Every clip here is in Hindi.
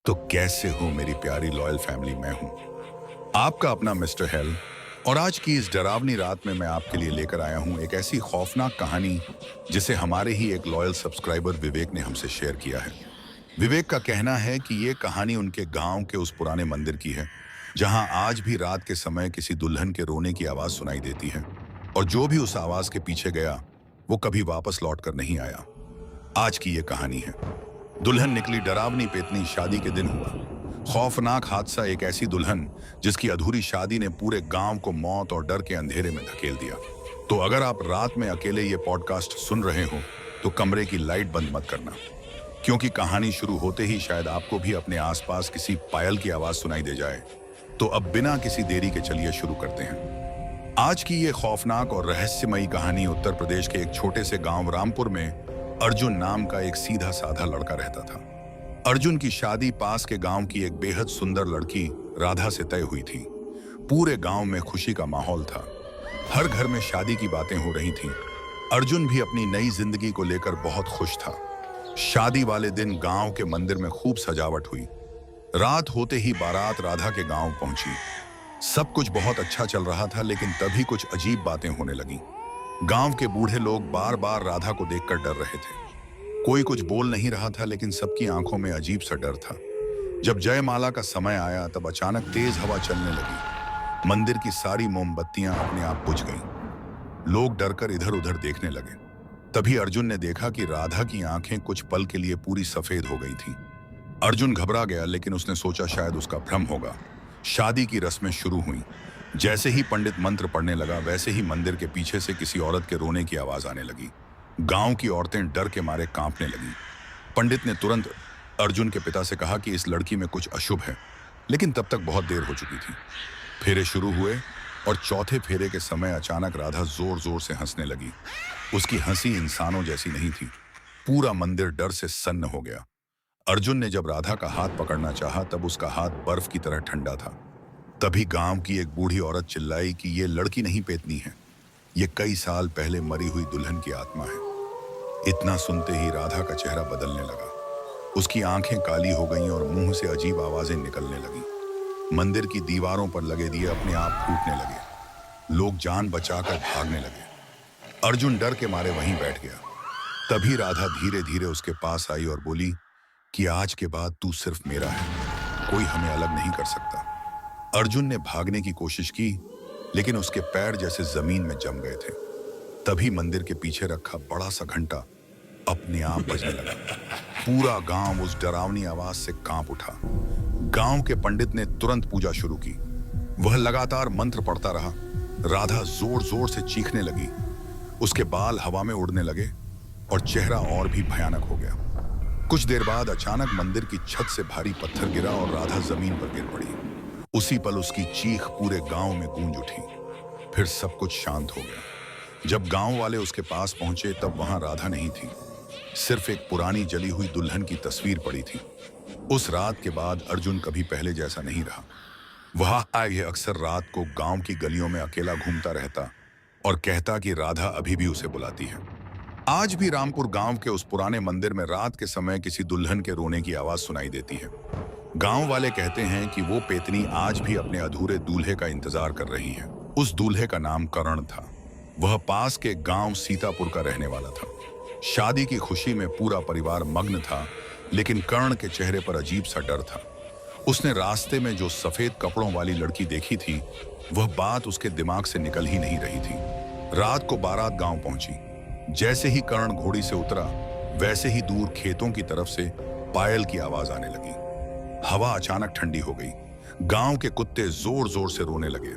तो कैसे हो मेरी प्यारी लॉयल फैमिली। मैं हूं आपका अपना मिस्टर हेल। और आज की इस डरावनी रात में मैं आपके लिए लेकर आया हूं एक ऐसी खौफनाक कहानी जिसे हमारे ही एक लॉयल सब्सक्राइबर विवेक ने हमसे शेयर किया है। विवेक का कहना है कि ये कहानी उनके गांव के उस पुराने मंदिर की है जहां आज भी रात के समय किसी दुल्हन के रोने की आवाज सुनाई देती है, और जो भी उस आवाज के पीछे गया वो कभी वापस लौट कर नहीं आया। आज की ये कहानी है दुल्हन निकली डरावनी पेतनी। शादी के दिन हुआ खौफनाक हादसा। एक ऐसी दुल्हन जिसकी अधूरी शादी ने पूरे गांव को मौत और डर के अंधेरे में धकेल दिया। तो अगर आप रात में अकेले ये पॉडकास्ट सुन रहे हो तो कमरे की लाइट बंद मत करना, क्योंकि कहानी शुरू होते ही शायद आपको भी अपने आसपास किसी पायल की आवाज सुनाई दे जाए। तो अब बिना किसी देरी के चलिए शुरू करते हैं। आज की ये खौफनाक और रहस्यमयी कहानी उत्तर प्रदेश के एक छोटे से गांव रामपुर में अर्जुन नाम का एक सीधा साधा लड़का रहता था। अर्जुन की शादी पास के गांव की एक बेहद सुंदर लड़की राधा से तय हुई थी। पूरे गांव में खुशी का माहौल था। हर घर में शादी की बातें हो रही थीं। अर्जुन भी अपनी नई जिंदगी को लेकर बहुत खुश था। शादी वाले दिन गांव के मंदिर में खूब सजावट हुई। रात होते ही बारात राधा के गांव पहुंची। सब कुछ बहुत अच्छा चल रहा था, लेकिन तभी कुछ अजीब बातें होने लगी। गांव के बूढ़े लोग बार बार राधा को देखकर डर रहे थे। कोई कुछ बोल नहीं रहा था, लेकिन सबकी आंखों में अजीब सा डर था। जब जयमाला का समय आया तब अचानक तेज हवा चलने लगी। मंदिर की सारी मोमबत्तियां अपने आप बुझ गईं। लोग डरकर इधर उधर देखने लगे। तभी अर्जुन ने देखा कि राधा की आंखें कुछ पल के लिए पूरी सफेद हो गई थीं। अर्जुन घबरा गया, लेकिन उसने सोचा शायद उसका भ्रम होगा। शादी की रस्में शुरू हुई। जैसे ही पंडित मंत्र पढ़ने लगा, वैसे ही मंदिर के पीछे से किसी औरत के रोने की आवाज आने लगी। गांव की औरतें डर के मारे कांपने लगीं। पंडित ने तुरंत अर्जुन के पिता से कहा कि इस लड़की में कुछ अशुभ है, लेकिन तब तक बहुत देर हो चुकी थी। फेरे शुरू हुए और चौथे फेरे के समय अचानक राधा जोर जोर से हंसने लगी। उसकी हंसी इंसानों जैसी नहीं थी। पूरा मंदिर डर से सन्न हो गया। अर्जुन ने जब राधा का हाथ पकड़ना चाहा तब उसका हाथ बर्फ की तरह ठंडा था। तभी गांव की एक बूढ़ी औरत चिल्लाई कि ये लड़की नहीं पेतनी है, ये कई साल पहले मरी हुई दुल्हन की आत्मा है। इतना सुनते ही राधा का चेहरा बदलने लगा। उसकी आंखें काली हो गईं और मुंह से अजीब आवाजें निकलने लगीं। मंदिर की दीवारों पर लगे दिए अपने आप फूटने लगे। लोग जान बचाकर भागने लगे। अर्जुन डर के मारे वहीं बैठ गया। तभी राधा धीरे धीरे उसके पास आई और बोली कि आज के बाद तू सिर्फ मेरा है, कोई हमें अलग नहीं कर सकता। अर्जुन ने भागने की कोशिश की, लेकिन उसके पैर जैसे जमीन में जम गए थे। तभी मंदिर के पीछे रखा बड़ा सा घंटा अपने आप बजने लगा। पूरा गांव उस डरावनी आवाज से कांप उठा। गांव के पंडित ने तुरंत पूजा शुरू की। वह लगातार मंत्र पढ़ता रहा। राधा जोर जोर से चीखने लगी। उसके बाल हवा में उड़ने लगे और चेहरा और भी भयानक हो गया। कुछ देर बाद अचानक मंदिर की छत से भारी पत्थर गिरा और राधा जमीन पर गिर पड़ी। उसी पल उसकी चीख पूरे गांव में गूंज उठी। फिर सब कुछ शांत हो गया। जब गांव वाले उसके पास पहुंचे तब वहां राधा नहीं थी। सिर्फ एक पुरानी जली हुई दुल्हन की तस्वीर पड़ी थी। उस रात के बाद अर्जुन कभी पहले जैसा नहीं रहा। वह अक्सर रात को गांव की गलियों में अकेला घूमता रहता और कहता कि राधा अभी भी उसे बुलाती है। आज भी रामपुर गांव के उस पुराने मंदिर में रात के समय किसी दुल्हन के रोने की आवाज सुनाई देती है। गांव वाले कहते हैं कि वो पेतनी आज भी अपने अधूरे दूल्हे का इंतजार कर रही है। उस दूल्हे का नाम करण था। वह पास के गांव सीतापुर का रहने वाला था। शादी की खुशी में पूरा परिवार मग्न था, लेकिन कर्ण के चेहरे पर अजीब सा डर था। उसने रास्ते में जो सफेद कपड़ों वाली लड़की देखी थी, वह बात उसके दिमाग से निकल ही नहीं रही थी। रात को बारात गांव पहुंची। जैसे ही कर्ण घोड़ी से उतरा, वैसे ही दूर खेतों की तरफ से पायल की आवाज आने लगी। हवा अचानक ठंडी हो गई। गांव के कुत्ते जोर जोर से रोने लगे।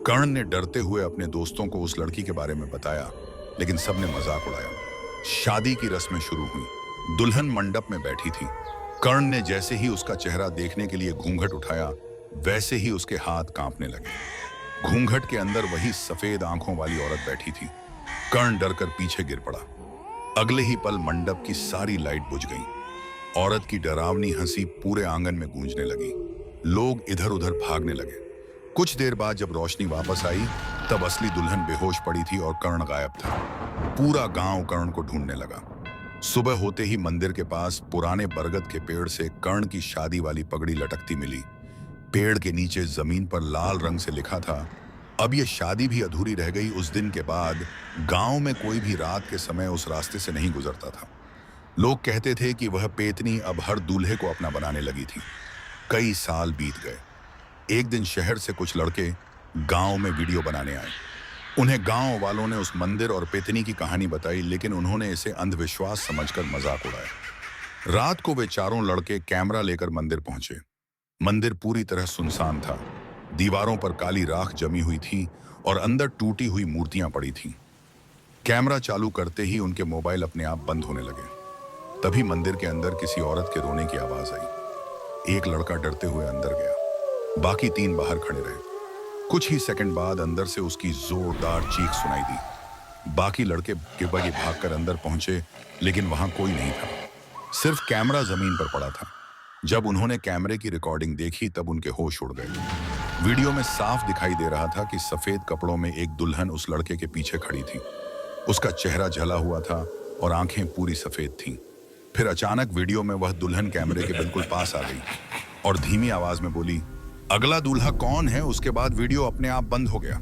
कर्ण ने डरते हुए अपने दोस्तों को उस लड़की के बारे में बताया, लेकिन सबने मजाक उड़ाया। शादी की रस्में शुरू हुई। दुल्हन मंडप में बैठी थी। कर्ण ने जैसे ही उसका चेहरा देखने के लिए घूंघट उठाया, वैसे ही उसके हाथ कांपने लगे। घूंघट के अंदर वही सफेद आंखों वाली औरत बैठी थी। कर्ण डरकर पीछे गिर पड़ा। अगले ही पल मंडप की सारी लाइट बुझ गई। औरत की डरावनी हंसी पूरे आंगन में गूंजने लगी। लोग इधर उधर भागने लगे। कुछ देर बाद जब रोशनी वापस आई, तब असली दुल्हन बेहोश पड़ी थी और कर्ण गायब था। पूरा गांव कर्ण को ढूंढने लगा। सुबह होते ही मंदिर के पास पुराने बरगद के पेड़ से कर्ण की शादी वाली पगड़ी लटकती मिली। पेड़ के नीचे जमीन पर लाल रंग से लिखा था, अब ये शादी भी अधूरी रह गई। उस दिन के बाद गांव में कोई भी रात के समय उस रास्ते से नहीं गुजरता था। लोग कहते थे कि वह पेतनी अब हर दूल्हे को अपना बनाने लगी थी। कई साल बीत गए। एक दिन शहर से कुछ लड़के गांव में वीडियो बनाने आए। उन्हें गांव वालों ने उस मंदिर और पेतनी की कहानी बताई, लेकिन उन्होंने इसे अंधविश्वास समझकर मजाक उड़ाया। रात को वे चारों लड़के कैमरा लेकर मंदिर पहुंचे। मंदिर पूरी तरह सुनसान था। दीवारों पर काली राख जमी हुई थी और अंदर टूटी हुई मूर्तियां पड़ी थीं। कैमरा चालू करते ही उनके मोबाइल अपने आप बंद होने लगे। तभी मंदिर के अंदर किसी औरत के रोने की आवाज आई। एक लड़का डरते हुए अंदर गया। बाकी 3 बाहर खड़े रहे। कुछ ही सेकंड बाद अंदर से उसकी जोरदार चीख सुनाई दी। बाकी लड़के भागे भागकर अंदर पहुंचे, लेकिन वहां कोई नहीं था। सिर्फ कैमरा जमीन पर पड़ा था। जब उन्होंने कैमरे की रिकॉर्डिंग देखी तब उनके होश उड़ गए। वीडियो में साफ दिखाई दे रहा था कि सफेद कपड़ों में एक दुल्हन उस लड़के के पीछे खड़ी थी। उसका चेहरा जला हुआ था और आंखें पूरी सफेद थीं। फिर अचानक वीडियो में वह दुल्हन कैमरे के बिल्कुल पास आ गई और धीमी आवाज में बोली, अगला दूल्हा कौन है? उसके बाद वीडियो अपने आप बंद हो गया।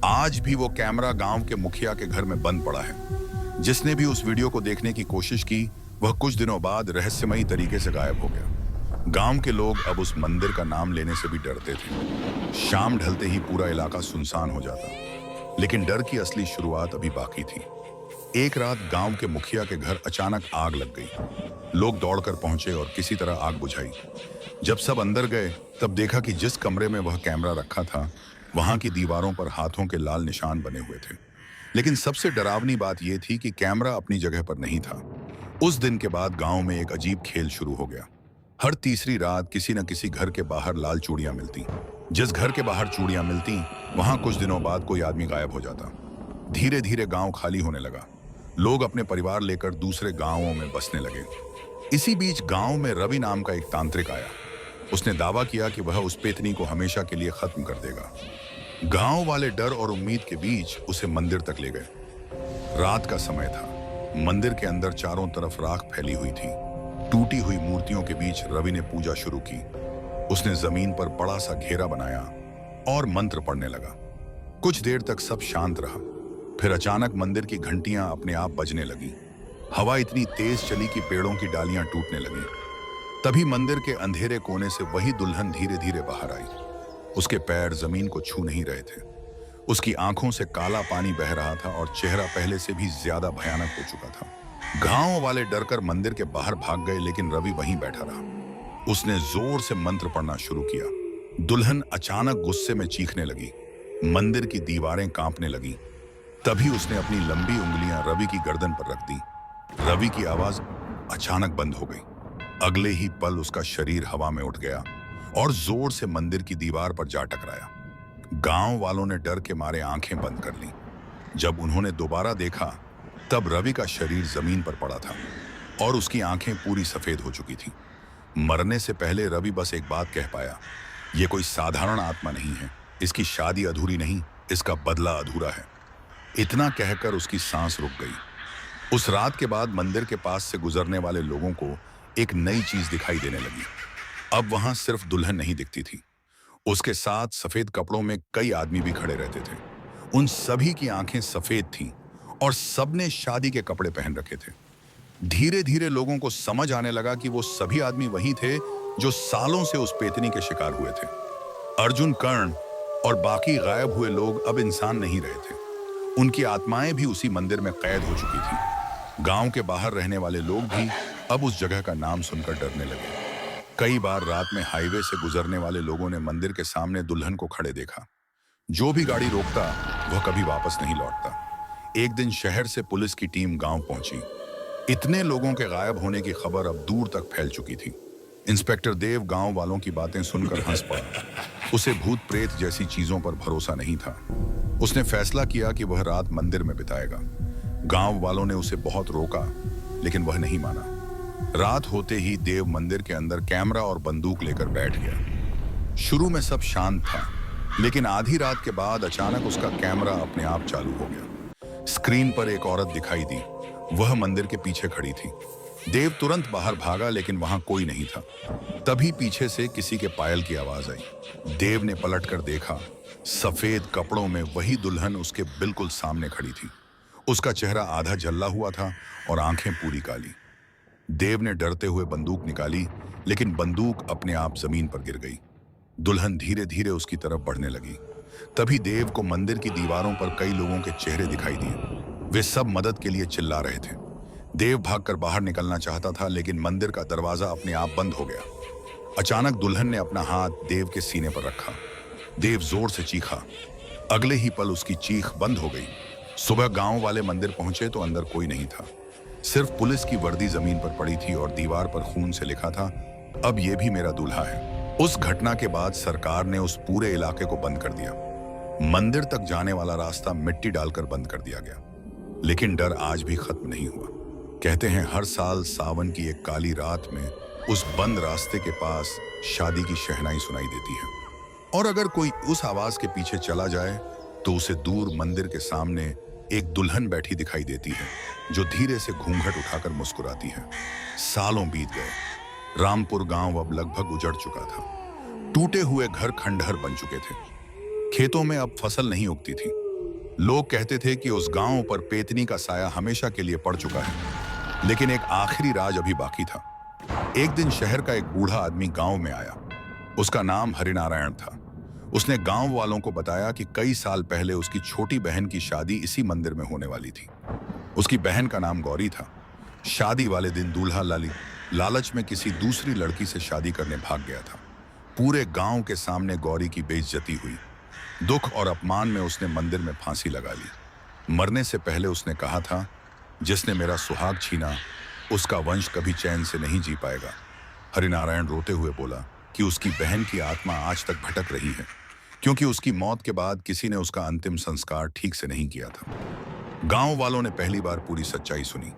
आज भी वो कैमरा गांव के मुखिया के घर में बंद पड़ा है। जिसने भी उस वीडियो को देखने की कोशिश की वह कुछ दिनों बाद रहस्यमयी तरीके से गायब हो गया। गांव के लोग अब उस मंदिर का नाम लेने से भी डरते थे। शाम ढलते ही पूरा इलाका सुनसान हो जाता, लेकिन डर की असली शुरुआत अभी बाकी थी। एक रात गांव के मुखिया के घर अचानक आग लग गई। लोग दौड़कर पहुंचे और किसी तरह आग बुझाई। जब सब अंदर गए तब देखा कि जिस कमरे में वह कैमरा रखा था वहां की दीवारों पर हाथों के लाल निशान बने हुए थे। लेकिन सबसे डरावनी बात यह थी कि कैमरा अपनी जगह पर नहीं था। उस दिन के बाद गांव में एक अजीब खेल शुरू हो गया। हर तीसरी रात किसी न किसी घर के बाहर लाल चूड़ियां मिलती। जिस घर के बाहर चूड़ियां मिलती वहां कुछ दिनों बाद कोई आदमी गायब हो जाता। धीरे धीरे गांव खाली होने लगा। लोग अपने परिवार लेकर दूसरे गांवों में बसने लगे। इसी बीच गांव में रवि नाम का एक तांत्रिक आया। उसने दावा किया कि वह उस पेतनी को हमेशा के लिए खत्म कर देगा। गांव वाले डर और उम्मीद के बीच उसे मंदिर तक ले गए। रात का समय था। मंदिर के अंदर चारों तरफ राख फैली हुई थी। टूटी हुई मूर्तियों के बीच रवि ने पूजा शुरू की। उसने जमीन पर बड़ा सा घेरा बनाया और मंत्र पढ़ने लगा। कुछ देर तक सब शांत रहा। फिर अचानक मंदिर की घंटियां अपने आप बजने लगी। हवा इतनी तेज चली कि पेड़ों की डालियां टूटने लगी। तभी मंदिर के अंधेरे कोने से वही दुल्हन धीरे धीरे बाहर आई। उसके पैर जमीन को छू नहीं रहे थे। उसकी आंखों से काला पानी बह रहा था और चेहरा पहले से भी ज्यादा भयानक हो चुका था। गांव वाले डरकर मंदिर के बाहर भाग गए, लेकिन रवि वहीं बैठा रहा। उसने जोर से मंत्र पढ़ना शुरू किया। दुल्हन अचानक गुस्से में चीखने लगी। मंदिर की दीवारें कांपने लगी। तभी उसने अपनी लंबी उंगलियां रवि की गर्दन पर रख दी। रवि की आवाज अचानक बंद हो गई। अगले ही पल उसका शरीर हवा में उठ गया और जोर से मंदिर की दीवार पर जा टकराया। गांव वालों ने डर के मारे आंखें बंद कर लीं। जब उन्होंने दोबारा देखा तब रवि का शरीर जमीन पर पड़ा था और उसकी आंखें पूरी सफेद हो चुकी थीं। मरने से पहले रवि बस एक बात कह पाया, यह कोई साधारण आत्मा नहीं है। इसकी शादी अधूरी नहीं, इसका बदला अधूरा है। इतना कहकर उसकी सांस रुक गई। उस रात के बाद मंदिर के पास से गुजरने वाले लोगों को एक नई चीज दिखाई देने लगी। अब वहां सिर्फ दुल्हन नहीं दिखती थी, उसके साथ सफेद कपड़ों में कई आदमी भी खड़े रहते थे। उन सभी की आंखें सफेद थीं और सबने शादी के कपड़े पहन रखे थे। धीरे धीरे लोगों को समझ आने लगा कि वो सभी आदमी वही थे जो सालों से उस पेतनी के शिकार हुए थे। अर्जुन, कर्ण और बाकी गायब हुए लोग अब इंसान नहीं रहे थे। उनकी आत्माएं भी उसी मंदिर में कैद हो चुकी थीं। गांव के बाहर रहने वाले लोग भी अब उस जगह का नाम सुनकर डरने लगे। कई बार रात में हाईवे से गुजरने वाले लोगों ने मंदिर के सामने दुल्हन को खड़े देखा। जो भी गाड़ी रोकता वह कभी वापस नहीं लौटता। एक दिन शहर से पुलिस की टीम गांव पहुंची। इतने लोगों के गायब होने की खबर अब दूर तक फैल चुकी थी। इंस्पेक्टर देव गांव वालों की बातें सुनकर हंस पड़ा। उसे भूत प्रेत जैसी चीजों पर भरोसा नहीं था। उसने फैसला किया कि वह रात मंदिर में बिताएगा। गांव वालों ने उसे बहुत रोका, लेकिन वह नहीं माना। रात होते ही देव मंदिर के अंदर कैमरा और बंदूक लेकर बैठ गया। शुरू में सब शांत था, लेकिन आधी रात के बाद अचानक उसका कैमरा अपने आप चालू हो गया। स्क्रीन पर एक औरत दिखाई दी। वह मंदिर के पीछे खड़ी थी। देव तुरंत बाहर भागा, लेकिन वहां कोई नहीं था। तभी पीछे से किसी के पायल की आवाज आई। देव ने पलटकर देखा। सफेद कपड़ों में वही दुल्हन उसके बिल्कुल सामने खड़ी थी। उसका चेहरा आधा जल्ला हुआ था और आंखें पूरी काली। देव ने डरते हुए बंदूक निकाली, लेकिन बंदूक अपने आप जमीन पर गिर गई। दुल्हन धीरे धीरे उसकी तरफ बढ़ने लगी। तभी देव को मंदिर की दीवारों पर कई लोगों के चेहरे दिखाई दिए। वे सब मदद के लिए चिल्ला रहे थे। देव भागकर बाहर निकलना चाहता था, लेकिन मंदिर का दरवाजा अपने आप बंद हो गया। अचानक दुल्हन ने अपना हाथ देव के सीने पर रखा। देव जोर से चीखा। अगले ही पल उसकी चीख बंद हो गई। सुबह गांव वाले मंदिर पहुंचे तो अंदर कोई नहीं था। सिर्फ पुलिस की वर्दी जमीन पर पड़ी थी और दीवार पर खून से लिखा था, अब ये भी मेरा दूल्हा है। उस घटना के बाद सरकार ने उस पूरे इलाके को बंद कर दिया। मंदिर तक जाने वाला रास्ता मिट्टी डालकर बंद कर दिया गया। लेकिन डर आज भी खत्म नहीं हुआ। कहते हैं हर साल सावन की एक काली रात में उस बंद रास्ते के पास शादी की शहनाई सुनाई देती है, और अगर कोई उस आवाज के पीछे चला जाए तो उसे दूर मंदिर के सामने एक दुल्हन बैठी दिखाई देती है, जो धीरे से घूंघट उठाकर मुस्कुराती है। सालों बीत गए। रामपुर गांव अब लगभग उजड़ चुका था। टूटे हुए घर खंडहर बन चुके थे। खेतों में अब फसल नहीं उगती थी। लोग कहते थे कि उस गांव पर पेतनी का साया हमेशा के लिए पड़ चुका है। लेकिन एक आखिरी राज अभी बाकी था। एक दिन शहर का एक बूढ़ा आदमी गांव में आया। उसका नाम हरिनारायण था। उसने गांव वालों को बताया कि कई साल पहले उसकी छोटी बहन की शादी इसी मंदिर में होने वाली थी। उसकी बहन का नाम गौरी था। शादी वाले दिन दूल्हा लालच में किसी दूसरी लड़की से शादी करने भाग गया था। पूरे गांव के सामने गौरी की बेइज्जती हुई। दुख और अपमान में उसने मंदिर में फांसी लगा ली। मरने से पहले उसने कहा था, जिसने मेरा सुहाग छीना उसका वंश कभी चैन से नहीं जी पाएगा। हरिनारायण रोते हुए बोला कि उसकी बहन की आत्मा आज तक भटक रही है, क्योंकि उसकी मौत के बाद किसी ने उसका अंतिम संस्कार ठीक से नहीं किया था। गांव वालों ने पहली बार पूरी सच्चाई सुनी।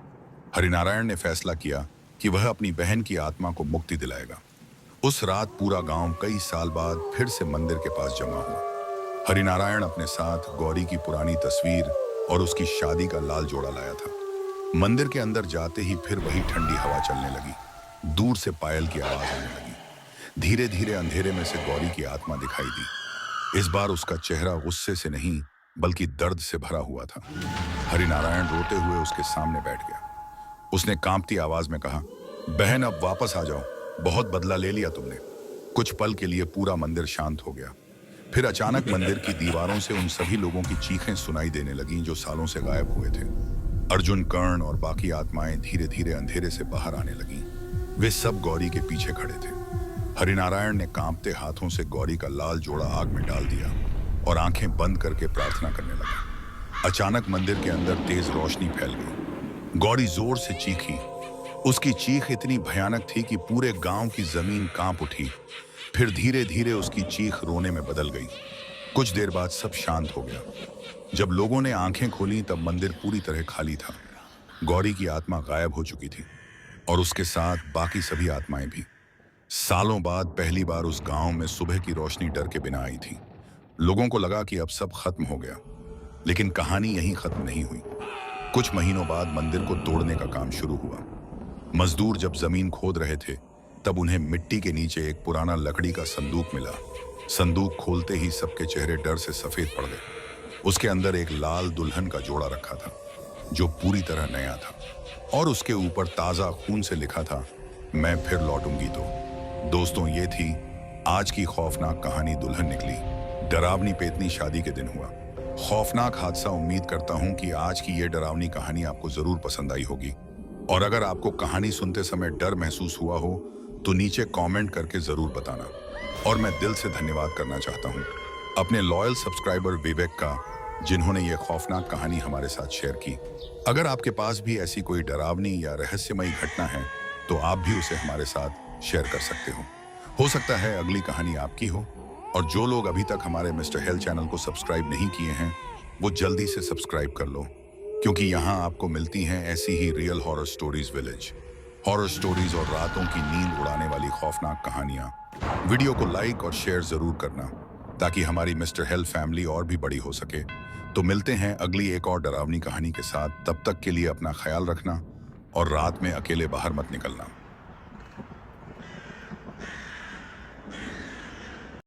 हरिनारायण ने फैसला किया कि वह अपनी बहन की आत्मा को मुक्ति दिलाएगा। उस रात पूरा गांव कई साल बाद फिर से मंदिर के पास जमा हुआ। हरिनारायण अपने साथ गौरी की पुरानी तस्वीर और उसकी शादी का लाल जोड़ा लाया था। मंदिर के अंदर जाते ही फिर वही ठंडी हवा चलने लगी। दूर से पायल की आवाज आने लगी। धीरे धीरे अंधेरे में से गौरी की आत्मा दिखाई दी। इस बार उसका चेहरा गुस्से से नहीं बल्कि दर्द से भरा हुआ था। हरिनारायण रोते हुए उसके सामने बैठ गया। उसने कांपती आवाज में कहा, बहन अब वापस आ जाओ, बहुत बदला ले लिया तुमने। कुछ पल के लिए पूरा मंदिर शांत हो गया। फिर अचानक मंदिर की दीवारों से उन सभी लोगों की चीखें सुनाई देने लगीं जो सालों से गायब हुए थे। अर्जुन, कर्ण और बाकी आत्माएं धीरे धीरे अंधेरे से बाहर आने लगीं। वे सब गौरी के पीछे खड़े थे। हरिनारायण ने कांपते हाथों से गौरी का लाल जोड़ा आग में डाल दिया और आंखें बंद करके प्रार्थना करने लगा। अचानक मंदिर के अंदर तेज रोशनी फैल गई। गौरी जोर से चीखी। उसकी चीख इतनी भयानक थी कि पूरे गांव की जमीन कांप उठी। फिर धीरे धीरे उसकी चीख रोने में बदल गई। कुछ देर बाद सब शांत हो गया। जब लोगों ने आंखें खोली तब मंदिर पूरी तरह खाली था। गौरी की आत्मा गायब हो चुकी थी और उसके साथ बाकी सभी आत्माएं भी। सालों बाद पहली बार उस गांव में सुबह की रोशनी डर के बिना आई थी। लोगों को लगा कि अब सब खत्म हो गया, लेकिन कहानी यहीं खत्म नहीं हुई। कुछ महीनों बाद मंदिर को तोड़ने का काम शुरू हुआ। मजदूर जब जमीन खोद रहे थे तब उन्हें मिट्टी के नीचे एक पुराना लकड़ी का संदूक मिला। संदूक खोलते ही सबके चेहरे डर से सफेद पड़ गए। उसके अंदर एक लाल दुल्हन का जोड़ा रखा था, जो पूरी तरह नया था, और उसके ऊपर ताजा खून से लिखा था, मैं फिर लौटूंगी तो। दोस्तों, ये थी आज की खौफनाक कहानी। दुल्हन निकली। डरावनी पेतनी शादी के दिन हुआ। खौफनाक हादसा। उम्मीद करता हूं कि आज की ये डरावनी कहानी आपको जरूर पसंद आई होगी, और अगर आपको कहानी सुनते समय डर महसूस हुआ हो तो नीचे कमेंट करके जरूर बताना। और मैं दिल से धन्यवाद करना चाहता हूं अपने लॉयल सब्सक्राइबर विवेक का, जिन्होंने ये खौफनाक कहानी हमारे साथ शेयर की। अगर आपके पास भी ऐसी कोई डरावनी या रहस्यमयी घटना है तो आप भी उसे हमारे साथ शेयर कर सकते हो सकता है अगली कहानी आपकी हो। और जो लोग अभी तक हमारे मिस्टर हेल चैनल को सब्सक्राइब नहीं किए हैं वो जल्दी से सब्सक्राइब कर लो, क्योंकि यहाँ आपको मिलती हैं ऐसी ही real horror stories village, horror stories और रातों की नींद उड़ाने वाली खौफनाक कहानियां। वीडियो को लाइक और शेयर जरूर करना ताकि हमारी मिस्टर हेल फैमिली और भी बड़ी हो सके। तो मिलते हैं अगली एक और डरावनी कहानी के साथ। तब तक के लिए अपना ख्याल रखना और रात में अकेले बाहर मत निकलना।